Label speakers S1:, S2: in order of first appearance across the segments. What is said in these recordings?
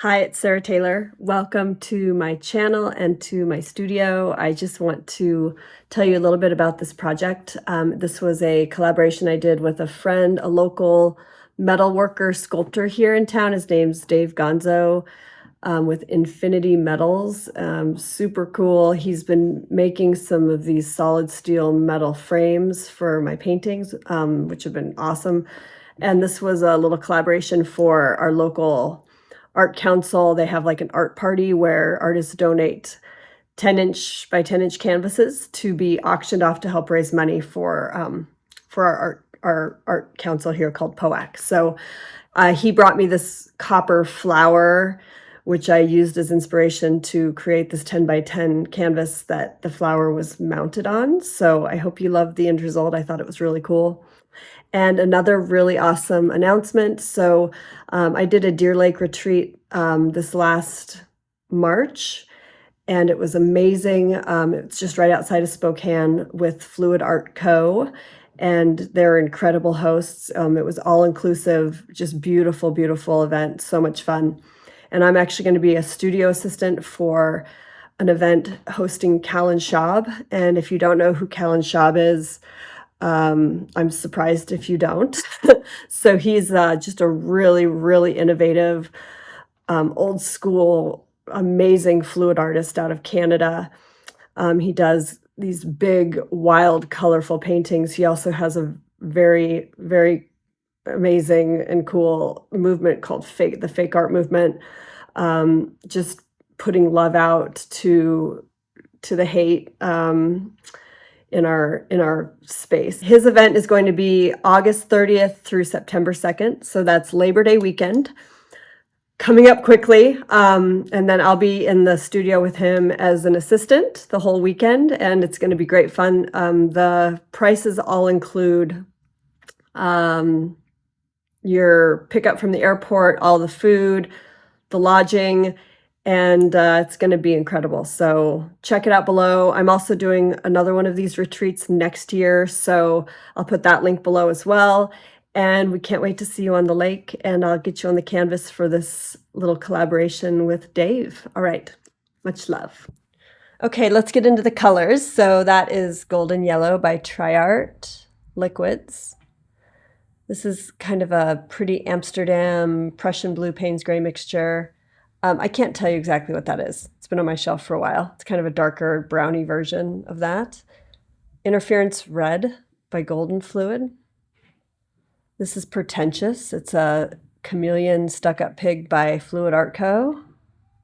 S1: Hi, it's Sarah Taylor. Welcome to my channel and to my studio. I just want to tell you a little bit about this project. This was a collaboration I did with a friend, a local metal worker sculptor here in town. His name's Dave Gonza with Infinity Metals. Super cool. He's been making some of these solid steel metal frames for my paintings, which have been awesome. And this was a little collaboration for our local art council. They have like an art party where artists donate 10-inch by 10-inch canvases to be auctioned off to help raise money for our art council here called POAC. So he brought me this copper flower, which I used as inspiration to create this 10 by 10 canvas that the flower was mounted on. So I hope you love the end result. I thought it was really cool. And another really awesome announcement. So I did a Deer Lake retreat this last March, and it was amazing. It's just right outside of Spokane with Fluid Art Co. And they're incredible hosts. It was all inclusive, just beautiful, beautiful event, so much fun. And I'm actually going to be a studio assistant for an event hosting Callen Shaub. And if you don't know who Callen Shaub is, I'm surprised if you don't. So he's just a really, really innovative, old school, amazing fluid artist out of Canada. He does these big, wild, colorful paintings. He also has a very, very amazing and cool movement called the fake art movement. Just putting love out to the hate. In our space. His event is going to be August 30th through September 2nd. So that's Labor Day weekend coming up quickly. And then I'll be in the studio with him as an assistant the whole weekend, and it's going to be great fun. The prices all include your pickup from the airport, all the food, the lodging, and it's going to be incredible. So check it out below. I'm also doing another one of these retreats next year, so I'll put that link below as well. And we can't wait to see you on the lake, and I'll get you on the canvas for this little collaboration with Dave. All right, much love. Okay, let's get into the colors. So that is Golden Yellow by TriArt Liquids. This is kind of a pretty Amsterdam Prussian blue Payne's gray mixture. I can't tell you exactly what that is. It's been on my shelf for a while. It's kind of a darker browny version of that. Interference Red by Golden Fluid. This is Pretentious. It's a Chameleon Stuck-Up Pig by Fluid Art Co.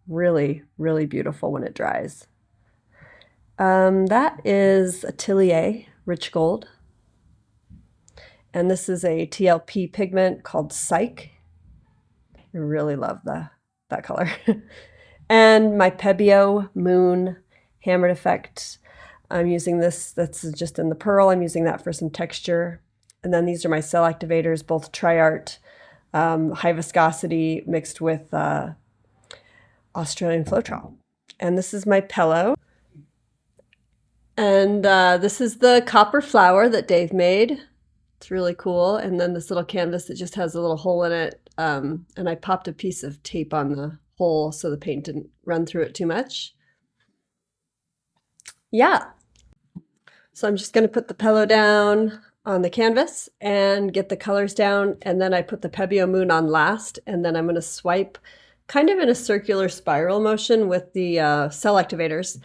S1: Really, really beautiful when it dries. That is Atelier Rich Gold. And this is a TLP pigment called Psych. I really love that color. And my Pebeo Moon Hammered Effect. I'm using this, that's just in the pearl. I'm using that for some texture. And then these are my cell activators, both TriArt, high viscosity mixed with Australian Floetrol. And this is my Pebeo. And this is the copper flower that Dave made. It's really cool. And then this little canvas that just has a little hole in it. And I popped a piece of tape on the hole so the paint didn't run through it too much. Yeah. So I'm just going to put the Pebeo down on the canvas and get the colors down. And then I put the Pebeo Moon on last. And then I'm going to swipe kind of in a circular spiral motion with the cell activators.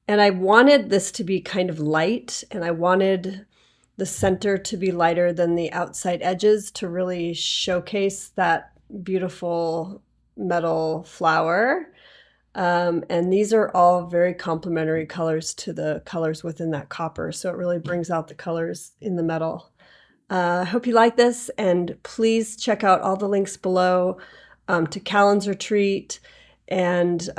S1: And I wanted this to be kind of light, and I wanted the center to be lighter than the outside edges to really showcase that beautiful metal flower. And these are all very complementary colors to the colors within that copper. So it really brings out the colors in the metal. I hope you like this, and please check out all the links below to Callen's retreat. And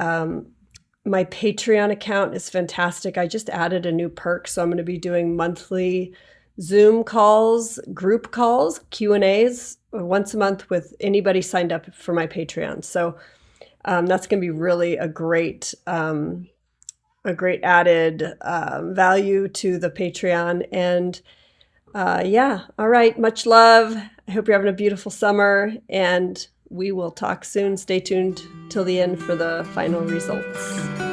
S1: my Patreon account is fantastic. I just added a new perk, so I'm going to be doing monthly Zoom calls, group calls, Q&As once a month with anybody signed up for my Patreon. So that's going to be really a great added value to the Patreon. And yeah, all right, much love. I hope you're having a beautiful summer, and we will talk soon. Stay tuned till the end for the final results.